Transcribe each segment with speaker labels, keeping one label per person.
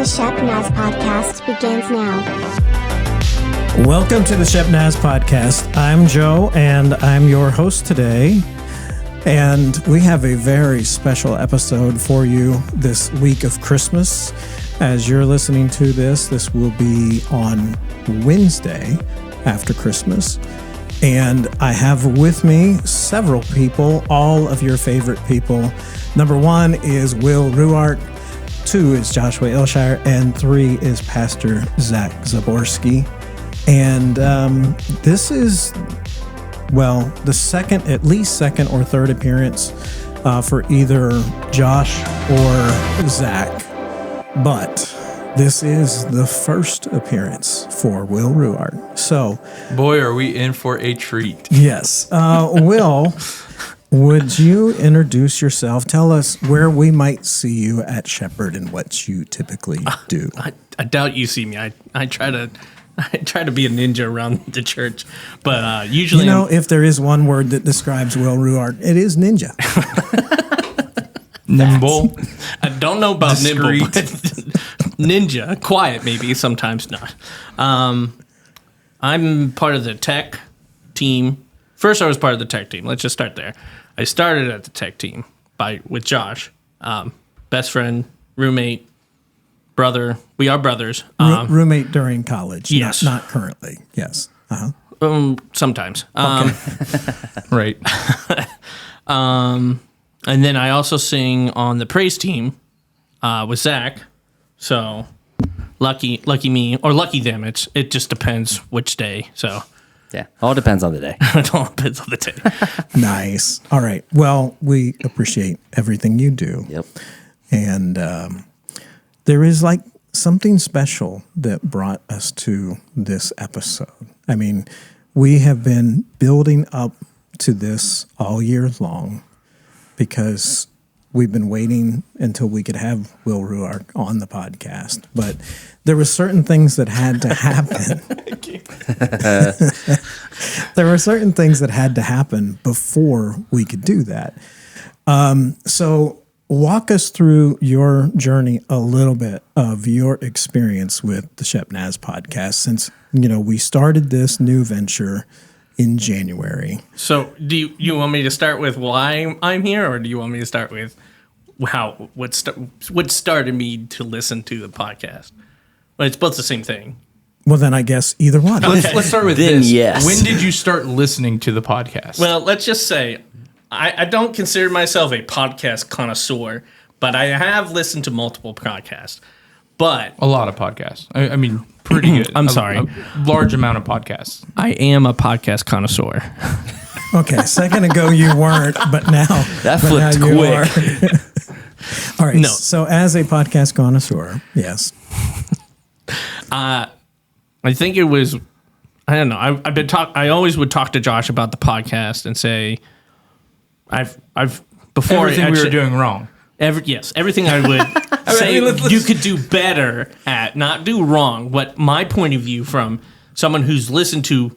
Speaker 1: Shepnaz Podcast begins now.
Speaker 2: Welcome to the Shepnaz Podcast. I'm Joe, and I'm your host today. And we have a very special episode for you this week of Christmas. As you're listening to this will be on Wednesday after Christmas. And I have with me several people, all of your favorite people. Number one is Will Ruart. 2 is Joshua Ilshire, and 3 is Pastor Zach Zaborski. And this is, well, the at least second or third appearance for either Josh or Zach. But this is the first appearance for Will Ruart. So,
Speaker 3: boy, are we in for a treat.
Speaker 2: Yes. Will, would you introduce yourself? Tell us where we might see you at Shepherd and what you typically do.
Speaker 4: I doubt you see me. I try to be a ninja around the church, but usually,
Speaker 2: if there is one word that describes Will Ruart, it is ninja.
Speaker 3: Nimble.
Speaker 4: I don't know about
Speaker 3: discreet.
Speaker 4: nimble, but ninja, quiet maybe, sometimes not. I'm part of the tech team. First, I was part of the tech team. Let's just start there. I started at the tech team with Josh, best friend, roommate, brother. We are brothers.
Speaker 2: Roommate during college.
Speaker 4: Yes,
Speaker 2: not currently. Yes.
Speaker 4: Sometimes.
Speaker 2: Okay.
Speaker 3: Right.
Speaker 4: And then I also sing on the praise team with Zach. So lucky me, or lucky them. It just depends which day. So
Speaker 5: yeah, all depends on the day.
Speaker 4: it all depends on the day.
Speaker 2: Nice. All right. Well, we appreciate everything you do.
Speaker 5: Yep.
Speaker 2: And there is like something special that brought us to this episode. I mean, we have been building up to this all year long because we've been waiting until we could have Will Ruart on the podcast. But there were certain things that had to happen. There were certain things that had to happen before we could do that. So walk us through your journey a little bit of your experience with the Shepnaz Podcast since, we started this new venture in January.
Speaker 4: So do you want me to start with why I'm here, or do you want me to start with what started me to listen to the podcast? Well, it's both the same thing.
Speaker 2: Well, then I guess either one.
Speaker 3: Let's start with
Speaker 5: Then
Speaker 3: this.
Speaker 5: yes.
Speaker 3: When did you start listening to the podcast?
Speaker 4: Well, let's just say I don't consider myself a podcast connoisseur, but I have listened to multiple podcasts. But
Speaker 3: a lot of podcasts. I mean, pretty good.
Speaker 4: I'm sorry.
Speaker 3: A large amount of podcasts.
Speaker 4: I am a podcast connoisseur.
Speaker 2: Okay, a second ago you weren't, but now
Speaker 5: That flipped
Speaker 2: you
Speaker 5: quick.
Speaker 2: are. All right.
Speaker 4: No.
Speaker 2: So as a podcast connoisseur, yes.
Speaker 4: I think it was, I don't know. I always would talk to Josh about the podcast and say, I've before
Speaker 3: Everything we were doing wrong.
Speaker 4: Everything I would say you could do better at, not do wrong. What my point of view from someone who's listened to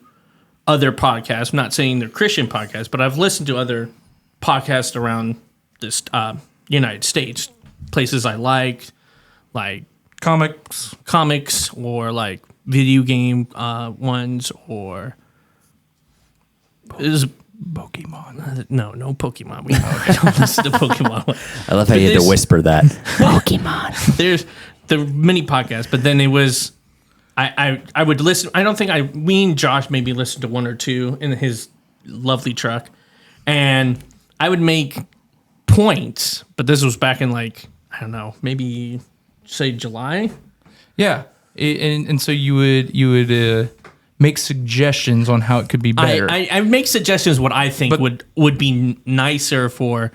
Speaker 4: other podcasts, I'm not saying they're Christian podcasts, but I've listened to other podcasts around this United States, places I like comics or like video game ones, or is
Speaker 3: Pokemon.
Speaker 4: No Pokemon. We don't listen to Pokemon.
Speaker 5: I love how you had to whisper that. Pokemon.
Speaker 4: There are many podcasts, but then it was I would listen. I don't think we and Josh maybe listened to one or two in his lovely truck, and I would make points. But this was back in I don't know, maybe say July.
Speaker 3: Yeah, and so you would make suggestions on how it could be better.
Speaker 4: I make suggestions what I think would be nicer for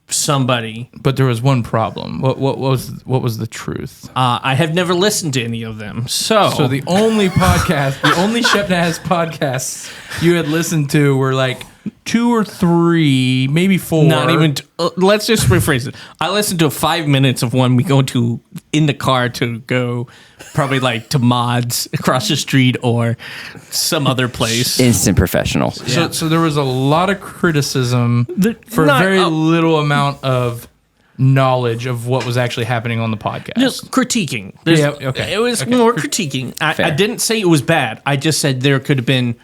Speaker 4: somebody.
Speaker 3: But there was one problem. What was the truth?
Speaker 4: I have never listened to any of them. So
Speaker 3: the only podcast, the only Shepnaz podcasts you had listened to were like 2 or 3, maybe 4.
Speaker 4: Not even. Let's just rephrase it. I listened to 5 minutes of one we go to in the car to go, probably to Mods across the street or some other place.
Speaker 5: Instant professional.
Speaker 3: So there was a lot of criticism for a very little amount of knowledge of what was actually happening on the podcast.
Speaker 4: Just critiquing.
Speaker 3: Okay.
Speaker 4: It was more critiquing. I didn't say it was bad. I just said there could have been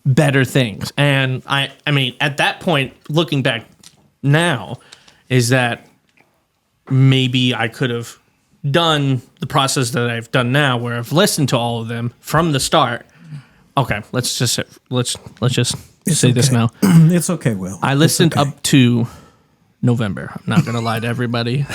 Speaker 4: better things. And I mean, at that point, looking back now, is that maybe I could have done the process that I've done now, where I've listened to all of them from the start. Okay, let's just say this now.
Speaker 2: It's okay, Will.
Speaker 4: I listened up to November. I'm not gonna lie to everybody.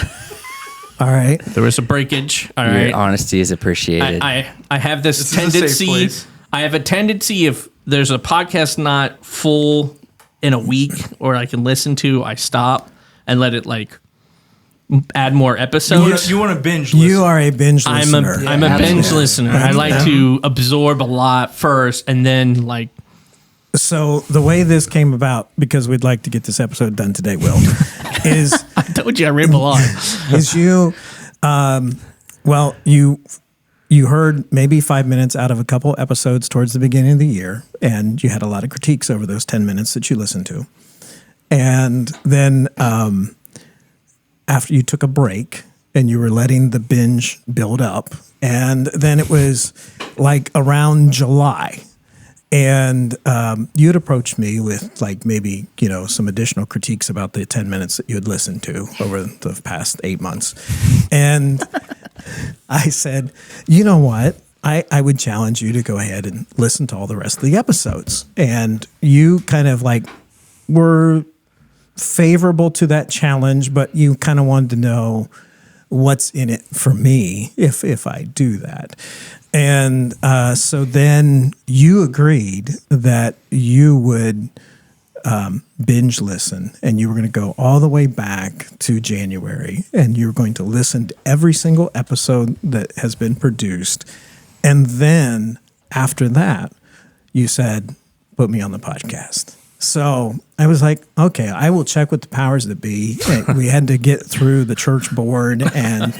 Speaker 2: All right.
Speaker 4: There was a breakage. All
Speaker 5: Your
Speaker 4: right.
Speaker 5: honesty is appreciated.
Speaker 4: I have this
Speaker 3: This is a safe
Speaker 4: tendency.
Speaker 3: place.
Speaker 4: I have a tendency, if there's a podcast not full in a week or I can listen to, I stop and let it like add more episodes.
Speaker 3: You want to binge listen.
Speaker 2: You are a binge listener.
Speaker 4: I'm a binge listener. I like to absorb a lot first and then like.
Speaker 2: So the way this came about, because we'd like to get this episode done today, Will, is
Speaker 4: I told you I ramble on.
Speaker 2: is you, well, you heard maybe 5 minutes out of a couple episodes towards the beginning of the year, and you had a lot of critiques over those 10 minutes that you listened to. And then after you took a break and you were letting the binge build up, and then it was like around July. And you had approached me with like maybe, some additional critiques about the 10 minutes that you had listened to over the past 8 months. And I said, you know what? I would challenge you to go ahead and listen to all the rest of the episodes. And you kind of like were favorable to that challenge, but you kind of wanted to know what's in it for me if I do that. And so then you agreed that you would binge listen, and you were going to go all the way back to January, and you were going to listen to every single episode that has been produced. And then after that, you said, put me on the podcast. So I was like, okay, I will check with the powers that be. And we had to get through the church board and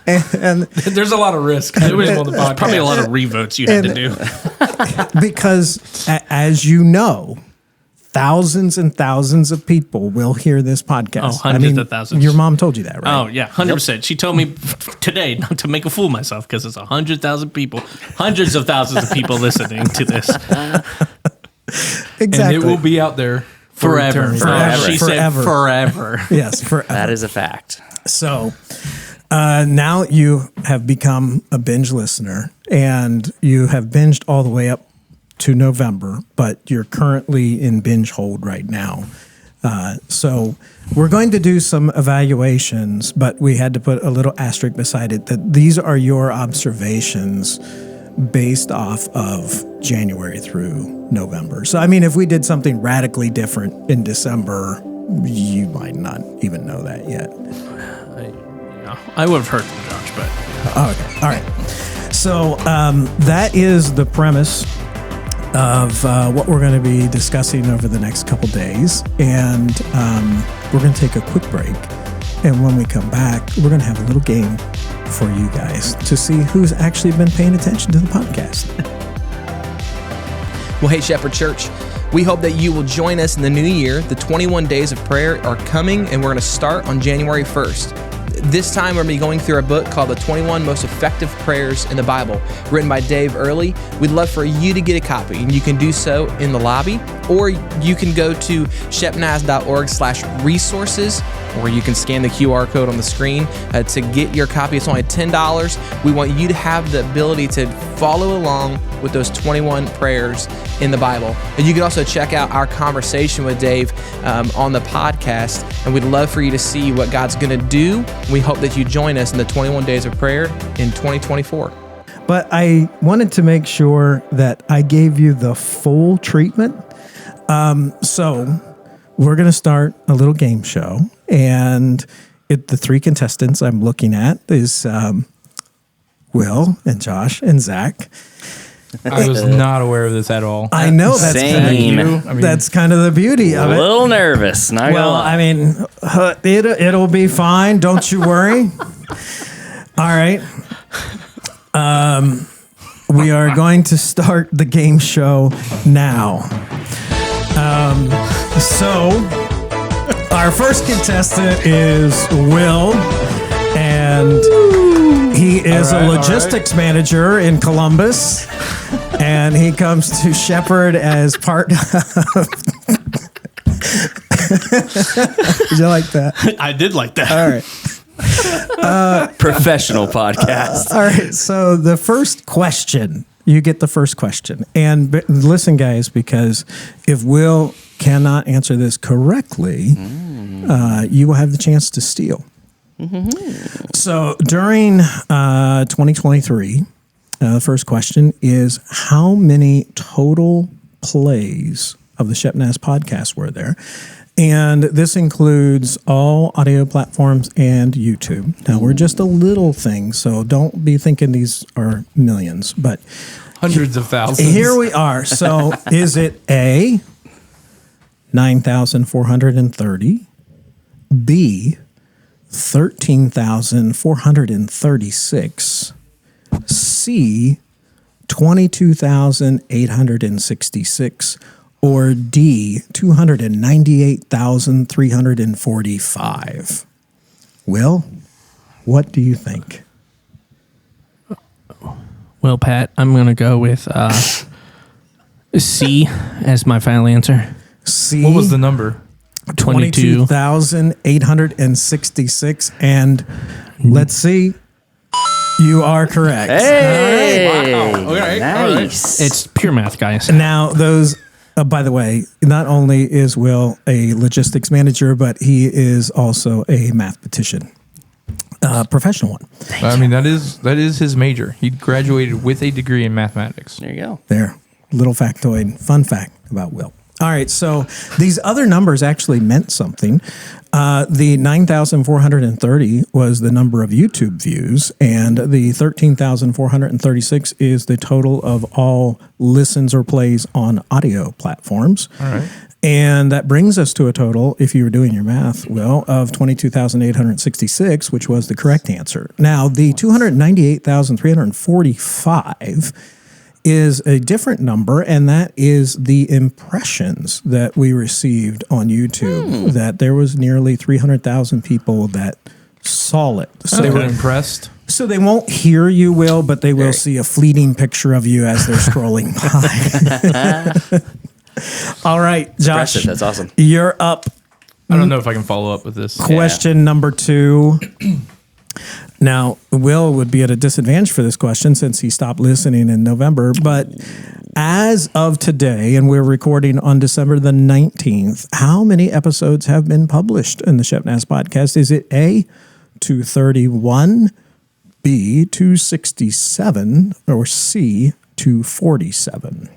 Speaker 2: and
Speaker 3: There's a lot of risk.
Speaker 4: There was probably a lot of revotes you had to do.
Speaker 2: because as you know, thousands and thousands of people will hear this podcast.
Speaker 4: Oh, hundreds of thousands.
Speaker 2: Your mom told you that, right?
Speaker 4: Oh yeah, 100%. She told me today not to make a fool of myself because it's 100,000 people, hundreds of thousands of people listening to this
Speaker 2: Exactly.
Speaker 3: And it will be out there for
Speaker 4: forever.
Speaker 3: eternity.
Speaker 4: She
Speaker 2: Forever.
Speaker 4: said forever.
Speaker 2: Yes, forever.
Speaker 5: That is a fact.
Speaker 2: So now you have become a binge listener, and you have binged all the way up to November, but you're currently in binge hold right now. So we're going to do some evaluations, but we had to put a little asterisk beside it that these are your observations based off of January through November. So, I mean, if we did something radically different in December, you might not even know that yet.
Speaker 4: I would have heard from Josh, but
Speaker 2: Okay. All right. So that is the premise of what we're going to be discussing over the next couple days. And we're going to take a quick break. And when we come back, we're going to have a little game for you guys to see who's actually been paying attention to the podcast.
Speaker 6: Well, hey, Shepherd Church, we hope that you will join us in the new year. The 21 days of prayer are coming, and we're going to start on January 1st. This time, we're going to be going through a book called The 21 Most Effective Prayers in the Bible, written by Dave Earley. We'd love for you to get a copy, and you can do so in the lobby, or you can go to shepnaz.org/resources, or you can scan the QR code on the screen to get your copy. It's only $10. We want you to have the ability to follow along with those 21 prayers in the Bible. And you can also check out our conversation with Dave on the podcast, and we'd love for you to see what God's going to do. We hope that you join us in the 21 days of prayer in 2024.
Speaker 2: But I wanted to make sure that I gave you the full treatment. So we're going to start a little game show. And the three contestants I'm looking at is Will and Josh and Zach.
Speaker 3: I was not aware of this at all.
Speaker 2: I know that's
Speaker 5: Same.
Speaker 2: that's kind of the beauty of
Speaker 5: A
Speaker 2: it.
Speaker 5: little nervous. Not gonna
Speaker 2: Well,
Speaker 5: lie.
Speaker 2: I mean, it'll be fine. Don't you worry. All right. We are going to start the game show now. So Our first contestant is Will, and he is a logistics manager in Columbus, and he comes to Shepherd as part of... Did you like that?
Speaker 4: I did like that.
Speaker 2: All right.
Speaker 5: Professional podcast.
Speaker 2: All right. So the first question, you get the first question. And listen, guys, because if Will cannot answer this correctly, you will have the chance to steal. So during 2023, the first question is, how many total plays of the Shepnaz podcast were there? And this includes all audio platforms and YouTube. Now, we're just a little thing, so don't be thinking these are millions, but
Speaker 3: Hundreds of thousands.
Speaker 2: here we are. So is it A, 9,430, B, 13,436, C, 22,866, or D, 298,345? Will, what do you think?
Speaker 4: Well, Pat, I'm going to go with C as my final answer.
Speaker 2: C.
Speaker 3: What was the number?
Speaker 2: 22,866. And let's see. You are correct.
Speaker 5: Hey,
Speaker 3: All right.
Speaker 5: nice.
Speaker 4: It's pure math, guys.
Speaker 2: Now, those, by the way, not only is Will a logistics manager, but he is also a mathematician, professional one.
Speaker 3: I mean, that is his major. He graduated with a degree in mathematics.
Speaker 5: There you go.
Speaker 2: There, little factoid, fun fact about Will. All right, so these other numbers actually meant something. The 9,430 was the number of YouTube views, and the 13,436 is the total of all listens or plays on audio platforms.
Speaker 3: All right.
Speaker 2: And that brings us to a total, if you were doing your math, Will, of 22,866, which was the correct answer. Now, the 298,345 is a different number, and that is the impressions that we received on YouTube, that there was nearly 300,000 people that saw it. So
Speaker 3: They were impressed.
Speaker 2: so they won't hear you, Will, but they will see a fleeting picture of you as they're scrolling by. All right, Josh,
Speaker 5: Impressive. That's awesome.
Speaker 2: you're up.
Speaker 3: I don't know if I can follow up with this.
Speaker 2: Question number 2. Now, Will would be at a disadvantage for this question since he stopped listening in November. But as of today, and we're recording on December the 19th, how many episodes have been published in the Shepnaz podcast? Is it A, 231, B, 267, or C, 247?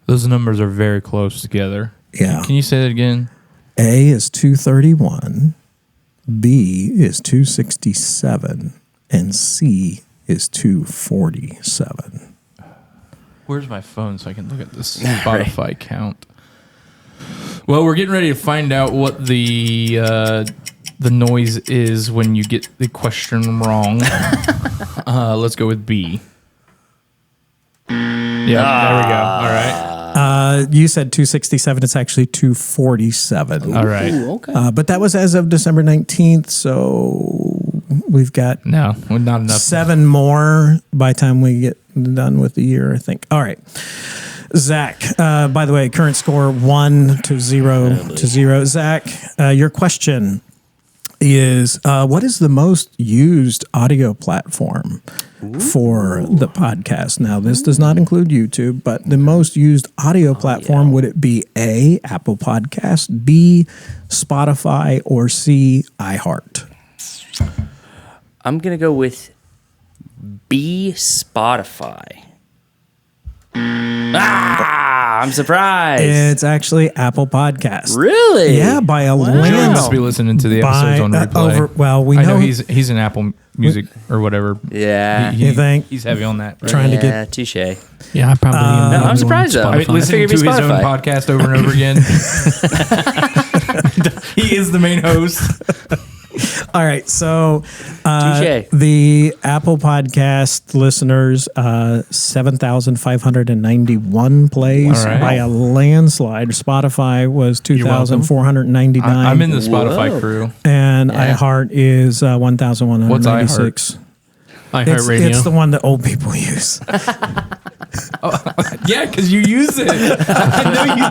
Speaker 3: Those numbers are very close together.
Speaker 2: Yeah.
Speaker 3: Can you say that again?
Speaker 2: A is 231, B is 267, and C is 247.
Speaker 3: Where's my phone so I can look at this Spotify count? Well, we're getting ready to find out what the noise is when you get the question wrong. Let's go with B. Yeah, there we go. All right.
Speaker 2: You said 267. It's actually 247.
Speaker 3: All right.
Speaker 5: Ooh, okay.
Speaker 2: But that was as of December 19th. So we've got
Speaker 3: No, not enough.
Speaker 2: 7 more by the time we get done with the year, I think. All right. Zach, by the way, current score 1-0. Zach, your question is, what is the most used audio platform for the podcast? Now, this does not include YouTube, but the most used audio platform, would it be A, Apple Podcast, B, Spotify, or C, iHeart?
Speaker 5: I'm going to go with B, Spotify. I'm surprised.
Speaker 2: It's actually Apple Podcast.
Speaker 5: Really?
Speaker 2: Yeah, by a
Speaker 3: Joey
Speaker 2: land.
Speaker 3: must be listening to the episodes on replay.
Speaker 2: We
Speaker 3: I
Speaker 2: know,
Speaker 3: know he's an Apple Music or whatever.
Speaker 5: Yeah.
Speaker 2: You think?
Speaker 3: He's heavy on that. Right?
Speaker 2: Trying to
Speaker 5: Yeah,
Speaker 2: get
Speaker 5: touche.
Speaker 4: Yeah, I probably am.
Speaker 5: No, I'm surprised though.
Speaker 3: I mean, listening to
Speaker 5: figured
Speaker 3: his
Speaker 5: it'd be
Speaker 3: own
Speaker 5: Spotify.
Speaker 3: podcast over and over again. He is the main host.
Speaker 2: All right, so
Speaker 5: Touche.
Speaker 2: the Apple Podcast listeners, 7,591 plays
Speaker 3: All right.
Speaker 2: by a landslide. Spotify was 2,499.
Speaker 3: I'm in the Spotify crew.
Speaker 2: and iHeart is 1,196.
Speaker 4: iHeartRadio.
Speaker 2: It's the one that old people use.
Speaker 3: Yeah, because you use it. I know you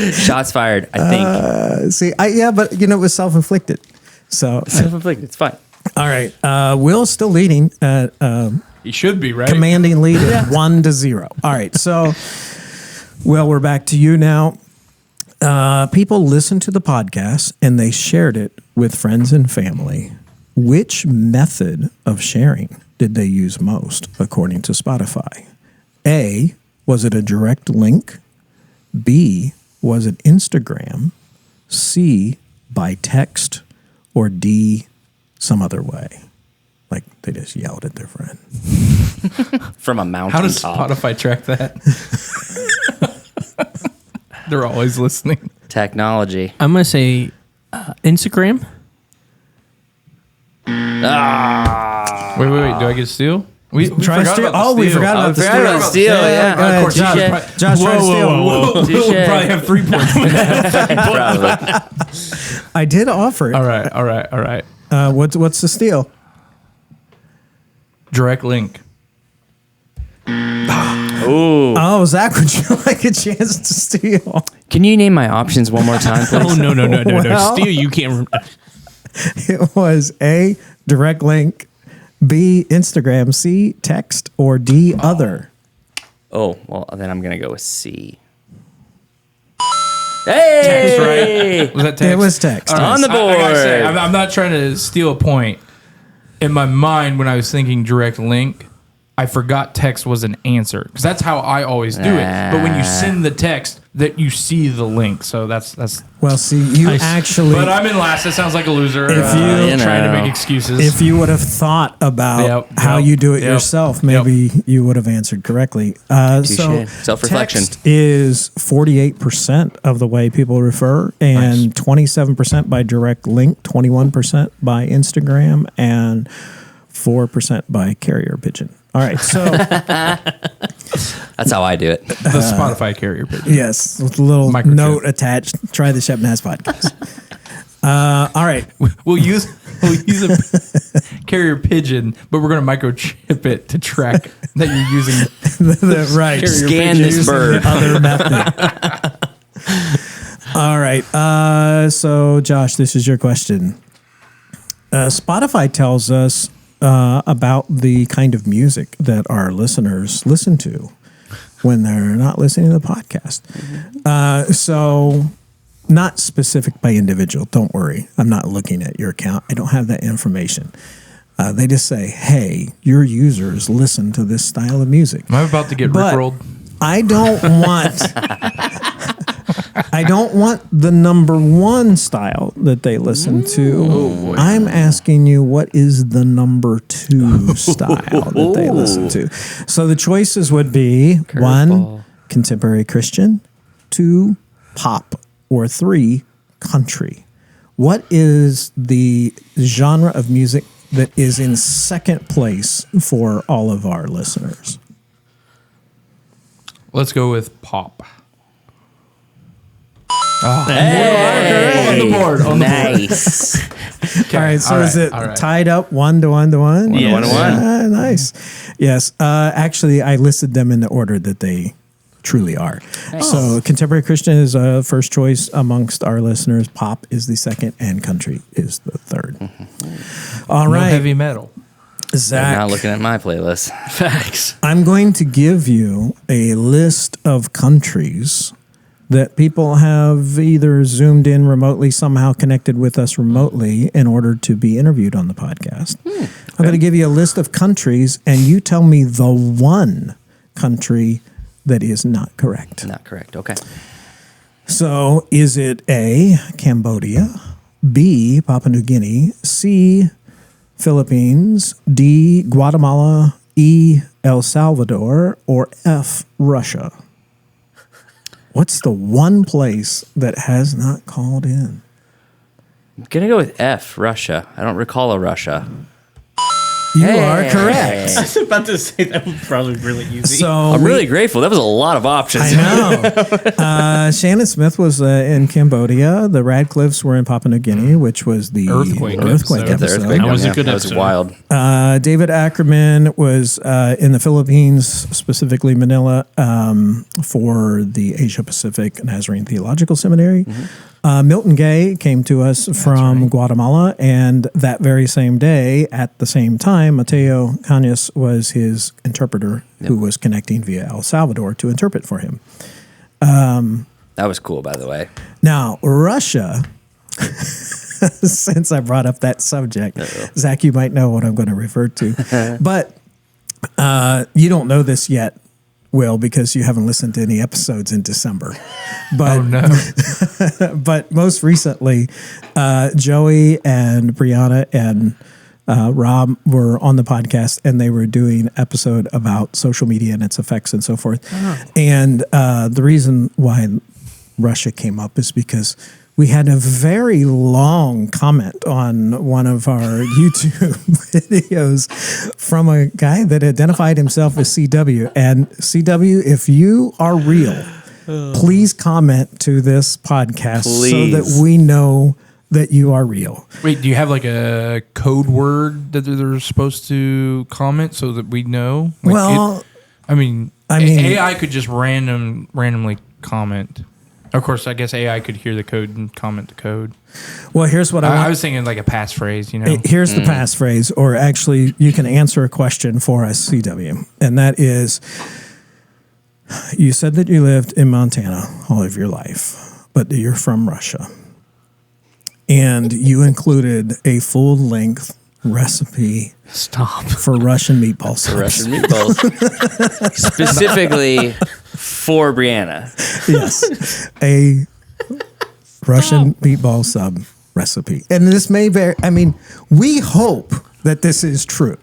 Speaker 3: do.
Speaker 5: Shots fired, I think.
Speaker 2: See, but it was self-inflicted. So,
Speaker 5: Self-inflicted. It's fine.
Speaker 2: all right, Will's still leading at
Speaker 3: You should be, right?
Speaker 2: commanding lead at 1-0. All right, so Will, we're back to you now. People listened to the podcast and they shared it with friends and family. Which method of sharing did they use most, according to Spotify? A, was it a direct link? B, was it Instagram? C, by text? Or D, some other way? Like they just yelled at their friend.
Speaker 5: From a mountain
Speaker 3: How does
Speaker 5: top.
Speaker 3: Spotify track that? They're always listening.
Speaker 5: Technology.
Speaker 4: I'm going to say Instagram.
Speaker 3: Wait. Do I get a steal? We
Speaker 2: Try
Speaker 3: forgot
Speaker 2: steal.
Speaker 3: about the
Speaker 2: Oh, we
Speaker 3: steal.
Speaker 2: forgot about the
Speaker 5: forgot
Speaker 2: steal.
Speaker 5: about steal, yeah.
Speaker 2: Go ahead,
Speaker 3: Of course,
Speaker 2: Josh.
Speaker 5: Touche.
Speaker 2: Josh, try to steal.
Speaker 3: We'll
Speaker 5: Touche.
Speaker 3: probably have 3 points.
Speaker 5: Probably.
Speaker 2: I did offer it.
Speaker 3: All right.
Speaker 2: What's the steal?
Speaker 3: Direct link.
Speaker 5: Ooh.
Speaker 2: Oh, Zach, would you like a chance to steal?
Speaker 5: Can you name my options one more time, please?
Speaker 4: Oh, no.
Speaker 2: Well-
Speaker 4: Steal, you can't.
Speaker 2: It was A, direct link, B, Instagram, C, text, or D, other.
Speaker 5: Oh, well, then I'm going to go with C. Hey!
Speaker 3: Text, right? Was that text?
Speaker 2: It was text.
Speaker 3: All
Speaker 5: On the
Speaker 3: I gotta say,
Speaker 5: board.
Speaker 3: I'm not trying to steal a point. In my mind, when I was thinking direct link, I forgot text was an answer because that's how I always do it. But when you send the text, that you see the link. So that's.
Speaker 2: Well, see, you
Speaker 4: Nice.
Speaker 2: actually,
Speaker 3: But I'm in last. That sounds like a loser.
Speaker 2: If you
Speaker 3: trying to
Speaker 5: know.
Speaker 3: make excuses.
Speaker 2: if you would have thought about how you do it yourself, maybe you would have answered correctly. So
Speaker 5: Self-reflection.
Speaker 2: text is 48% of the way people refer, and 27% by direct link, 21% by Instagram, and 4% by carrier pigeon. All right, so
Speaker 5: That's how I do it.
Speaker 3: the Spotify carrier pigeon.
Speaker 2: yes, with a little
Speaker 3: Microchip.
Speaker 2: note attached. Try the Shepnaz podcast. All right,
Speaker 3: We'll use a carrier pigeon, but we're going to microchip it to track that you're using.
Speaker 2: right.
Speaker 5: Scan this bird.
Speaker 2: Other method. All right. So, Josh, this is your question. Spotify tells us about the kind of music that our listeners listen to when they're not listening to the podcast. So, not specific by individual. Don't worry. I'm not looking at your account. I don't have that information. They just say, hey, your users listen to this style of music.
Speaker 3: Am I about to get
Speaker 2: But
Speaker 3: rickrolled?
Speaker 2: I don't want the number one style that they listen to. I'm asking you, what is the number two style that they listen to? So the choices would be 1, contemporary Christian, 2, pop, or 3, country. What is the genre of music that is in second place for all of our listeners?
Speaker 3: Let's go with pop.
Speaker 5: Hey,
Speaker 3: On the board.
Speaker 5: nice.
Speaker 2: All right, so
Speaker 3: all
Speaker 2: is
Speaker 3: right,
Speaker 2: it
Speaker 3: all right.
Speaker 2: tied up 1-1-1?
Speaker 5: Yes. 1-1.
Speaker 2: Nice. Yes. Actually, I listed them in the order that they truly are. So, contemporary Christian is first choice amongst our listeners. Pop is the second, and country is the third. All
Speaker 3: No
Speaker 2: right,
Speaker 3: heavy metal.
Speaker 5: They're
Speaker 2: Zach.
Speaker 5: not looking at my playlist.
Speaker 4: Facts.
Speaker 2: I'm going to give you a list of countries that people have either zoomed in remotely, somehow connected with us remotely in order to be interviewed on the podcast. I'm going to give you a list of countries, and you tell me the one country that is not correct.
Speaker 5: Not correct. Okay.
Speaker 2: So is it A, Cambodia, B, Papua New Guinea, C, Philippines, D, Guatemala, E, El Salvador, or F, Russia? What's the one place that has not called in?
Speaker 5: I'm going to go with F, Russia. I don't recall a Russia.
Speaker 2: You are correct.
Speaker 4: I was about to say that was probably really easy.
Speaker 2: So
Speaker 5: I'm really grateful. That was a lot of options.
Speaker 2: I know. Shannon Smith was in Cambodia. The Radcliffes were in Papua New Guinea, which was the
Speaker 3: Earthquake
Speaker 2: episode.
Speaker 5: The earthquake
Speaker 4: That was a
Speaker 5: one,
Speaker 4: good
Speaker 5: That was
Speaker 4: episode.
Speaker 5: wild.
Speaker 2: David Ackerman was in the Philippines, specifically Manila, for the Asia Pacific Nazarene Theological Seminary. Milton Gay came to us from Guatemala, and that very same day, at the same time, Mateo Cañas was his interpreter who was connecting via El Salvador to interpret for him.
Speaker 5: That was cool, by the way.
Speaker 2: Now, Russia, since I brought up that subject, Zach, you might know what I'm going to refer to. But you don't know this yet, Will, because you haven't listened to any episodes in December. But,
Speaker 3: Oh no!
Speaker 2: but most recently, Joey and Brianna and Rob were on the podcast, and they were doing an episode about social media and its effects and so forth. And the reason why Russia came up is because we had a very long comment on one of our YouTube videos from a guy that identified himself as CW. And CW, if you are real, please comment to this podcast so
Speaker 5: Please.
Speaker 2: that we know that you are real.
Speaker 3: Wait, do you have like a code word that they're supposed to comment so that we know? Like
Speaker 2: Well,
Speaker 3: I mean,
Speaker 2: I mean-
Speaker 3: AI could just randomly comment. Of course, I guess AI could hear the code and comment the code.
Speaker 2: Well, here's what I want.
Speaker 3: I was thinking like a passphrase, you know.
Speaker 2: Here's the passphrase, or actually, you can answer a question for us, CW, and that is: you said that you lived in Montana all of your life, but that you're from Russia, and you included a full-length recipe
Speaker 4: Stop.
Speaker 2: for Russian meatball sauce.
Speaker 5: Russian meatballs. Specifically for Brianna.
Speaker 2: Yes, a Russian meatball sub recipe, and this may vary. I mean, we hope that this is true.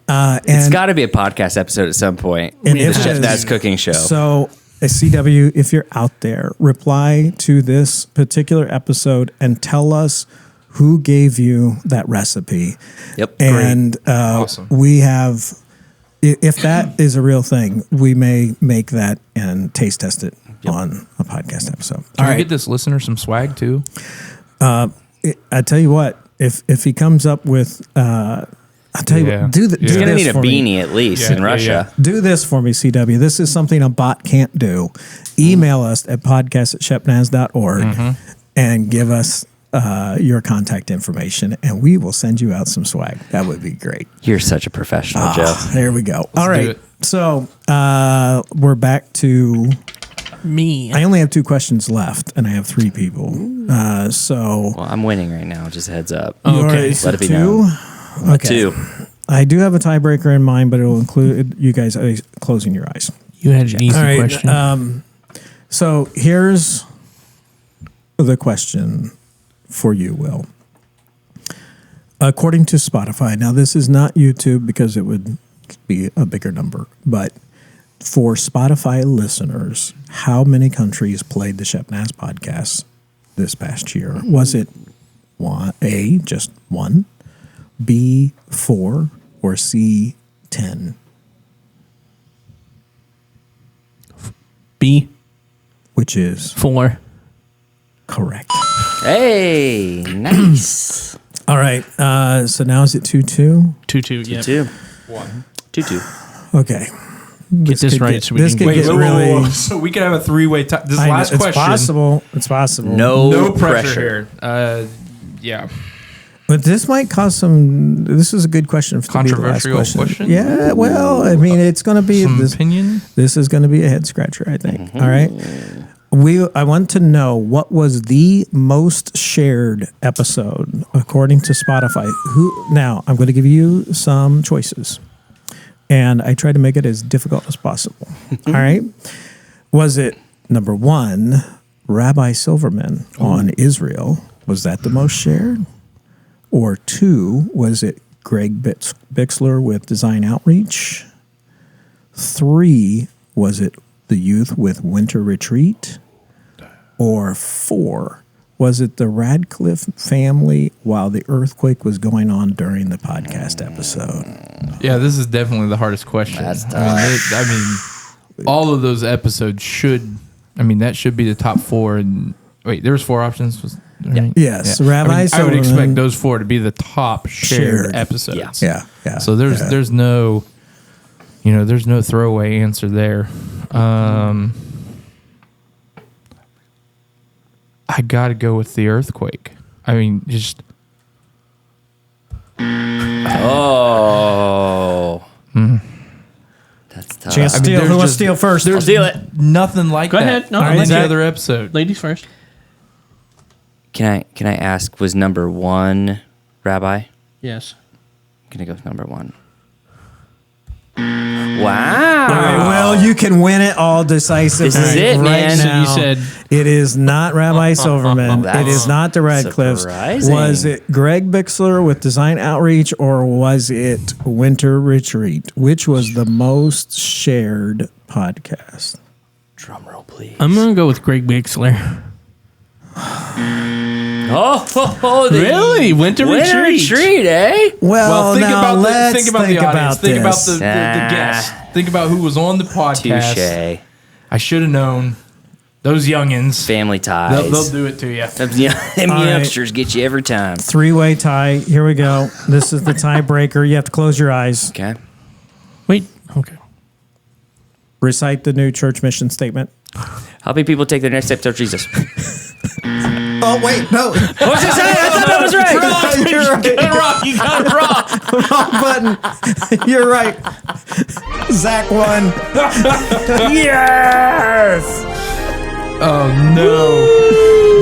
Speaker 5: It's
Speaker 2: And
Speaker 5: got to be a podcast episode at some point.
Speaker 2: And
Speaker 5: The
Speaker 2: if it is-
Speaker 5: Shepnaz cooking show.
Speaker 2: So, CW, if you're out there, reply to this particular episode and tell us who gave you that recipe.
Speaker 5: Yep.
Speaker 2: And
Speaker 3: Awesome.
Speaker 2: we have, if that is a real thing, we may make that and taste test it on a podcast episode.
Speaker 3: Can we get this listener some swag too?
Speaker 2: I tell you what, if he comes up with, I'll tell you
Speaker 3: Yeah.
Speaker 2: what, do
Speaker 3: He's
Speaker 2: this
Speaker 5: You're going to need a
Speaker 2: for me.
Speaker 5: beanie at least
Speaker 3: Yeah,
Speaker 5: in
Speaker 3: yeah,
Speaker 5: Russia.
Speaker 2: Do this for me, CW. This is something a bot can't do. Email us at podcast@shepnaz.org and give us your contact information, and we will send you out some swag. That would be great.
Speaker 5: You're such a professional, Joe.
Speaker 2: There we go. All
Speaker 3: do
Speaker 2: right.
Speaker 3: it.
Speaker 2: So we're back to.
Speaker 4: Me.
Speaker 2: I only have 2 questions left, and I have 3 people. So
Speaker 5: Well, I'm winning right now. Just a heads up.
Speaker 2: you are
Speaker 4: Okay.
Speaker 2: at
Speaker 5: Let it be
Speaker 2: 2.
Speaker 5: known.
Speaker 2: Okay.
Speaker 5: 2.
Speaker 2: I do have a tiebreaker in mind, but it will include you guys closing your eyes.
Speaker 4: You had an easy
Speaker 2: All right.
Speaker 4: question.
Speaker 2: So here's the question for you, Will. According to Spotify, now this is not YouTube because it would be a bigger number, but for Spotify listeners, how many countries played the Shepnaz podcast this past year? Was it A, just 1, B, 4, or C, 10?
Speaker 4: B,
Speaker 2: Which is
Speaker 4: 4.
Speaker 2: correct.
Speaker 5: Hey, nice.
Speaker 2: All right. So now is it 2-2?
Speaker 4: 2-2. Yeah.
Speaker 5: 2. 2.
Speaker 2: Okay.
Speaker 4: Get this
Speaker 2: could
Speaker 4: right
Speaker 2: get-
Speaker 4: so we
Speaker 2: this
Speaker 4: can
Speaker 2: could
Speaker 4: get
Speaker 2: get really.
Speaker 3: So we could have a 3-way tie. This
Speaker 2: I know,
Speaker 3: last
Speaker 2: it's
Speaker 3: question.
Speaker 2: possible. It's possible.
Speaker 5: No
Speaker 3: pressure here. Yeah.
Speaker 2: But this might cause some. This is a good question. To be the last
Speaker 3: Controversial question?
Speaker 2: Yeah. Well, I mean, it's going to be
Speaker 3: Some
Speaker 2: this.
Speaker 3: opinion.
Speaker 2: This is going to be a head scratcher, I think. All right. I want to know what was the most shared episode according to Spotify. Now I'm going to give you some choices, and I try to make it as difficult as possible. All right. Was it number 1, Rabbi Silverman on Israel? Was that the most shared? Or 2, was it Greg Bixler with Design Outreach? 3, was it the youth with Winter Retreat? Or 4, Was it the Radcliffe family while the earthquake was going on during the podcast episode?
Speaker 3: Yeah, this is definitely the hardest question.
Speaker 5: That's tough.
Speaker 3: I mean, all of those episodes should. I mean, that should be the top 4. And wait, there was 4 options. Right?
Speaker 2: Yes,
Speaker 3: Yeah.
Speaker 2: Rabbi
Speaker 3: I would
Speaker 2: Silverman.
Speaker 3: expect those 4 to be the top shared
Speaker 2: Shared.
Speaker 3: episodes.
Speaker 5: Yeah.
Speaker 2: Yeah.
Speaker 3: So there's no, there's no throwaway answer there. I got to go with the earthquake. I mean, just
Speaker 5: That's tough.
Speaker 2: Chance to steal.
Speaker 3: there's
Speaker 2: Who wants
Speaker 3: just-
Speaker 2: to steal first?
Speaker 5: I'll steal it.
Speaker 3: nothing like
Speaker 4: Go
Speaker 3: that.
Speaker 4: ahead. No,
Speaker 3: in
Speaker 4: let's
Speaker 3: any
Speaker 4: hear it.
Speaker 3: other episode.
Speaker 4: Ladies first.
Speaker 5: Can I ask, was number 1 Rabbi?
Speaker 4: Yes.
Speaker 5: I'm gonna go with number 1. Wow.
Speaker 2: All right, well, you can win it all decisively.
Speaker 5: This is it,
Speaker 2: right
Speaker 5: man.
Speaker 2: now.
Speaker 4: So you said-
Speaker 2: it is not Rabbi Silverman.
Speaker 5: That's
Speaker 2: It is not the Radcliffes.
Speaker 5: surprising.
Speaker 2: Was it Greg Bixler with Design Outreach, or was it Winter Retreat? Which was the most shared podcast?
Speaker 5: Drum roll, please.
Speaker 4: I'm going to go with Greg Bixler. Really? Winter retreat?
Speaker 5: Eh?
Speaker 2: Well,
Speaker 3: Think
Speaker 2: now
Speaker 3: about
Speaker 2: let's
Speaker 3: think about the audience. Think about the
Speaker 2: this.
Speaker 3: guests. Think about who was on the podcast.
Speaker 5: Touche.
Speaker 3: I should have known. Those youngins.
Speaker 5: Family ties.
Speaker 3: They'll do it to you.
Speaker 5: Them
Speaker 2: All right.
Speaker 5: youngsters get you every time.
Speaker 2: Three-way tie. Here we go. This is the tiebreaker. You have to close your eyes.
Speaker 5: Okay.
Speaker 4: Wait. Okay.
Speaker 2: Recite the new church mission statement.
Speaker 5: Helping people take their next step toward Jesus.
Speaker 2: Oh, wait, no.
Speaker 5: What was it say? I thought that was right.
Speaker 2: You're right.
Speaker 4: You got it wrong.
Speaker 2: Wrong button. You're right. Zach won.
Speaker 5: Yes.
Speaker 3: Oh no!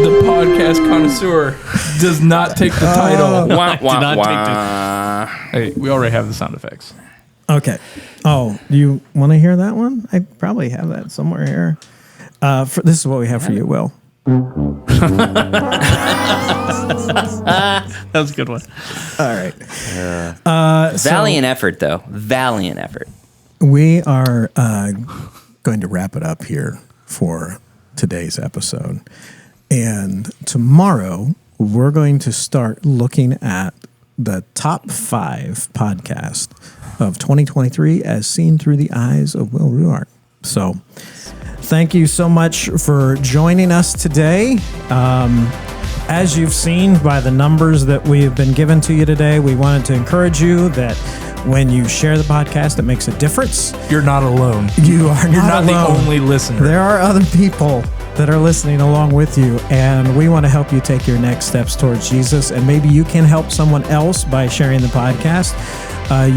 Speaker 3: The podcast connoisseur does not take the title.
Speaker 5: Wah, wah,
Speaker 4: not
Speaker 5: wah.
Speaker 3: Hey, we already have the sound effects.
Speaker 2: Okay. Oh, do you want to hear that one? I probably have that somewhere here. This is what we have for you, Will.
Speaker 4: That was a good one.
Speaker 2: All right.
Speaker 5: Valiant effort, though. Valiant effort.
Speaker 2: We are going to wrap it up here for today's episode. And tomorrow, we're going to start looking at the top 5 podcast of 2023 as seen through the eyes of Will Ruart. So thank you so much for joining us today. As you've seen by the numbers that we have been given to you today, we wanted to encourage you that when you share the podcast, it makes a difference.
Speaker 3: You're not alone.
Speaker 2: You are
Speaker 3: You're not the
Speaker 2: alone.
Speaker 3: only listener.
Speaker 2: There are other people that are listening along with you, and we want to help you take your next steps towards Jesus. And maybe you can help someone else by sharing the podcast.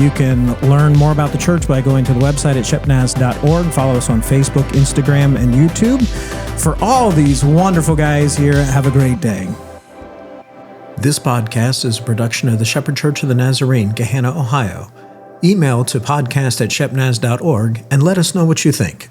Speaker 2: You can learn more about the church by going to the website at shepnaz.org. Follow us on Facebook, Instagram, and YouTube. For all these wonderful guys here, have a great day. This podcast is a production of the Shepherd Church of the Nazarene, Gahanna, Ohio. Email to podcast@shepnaz.org and let us know what you think.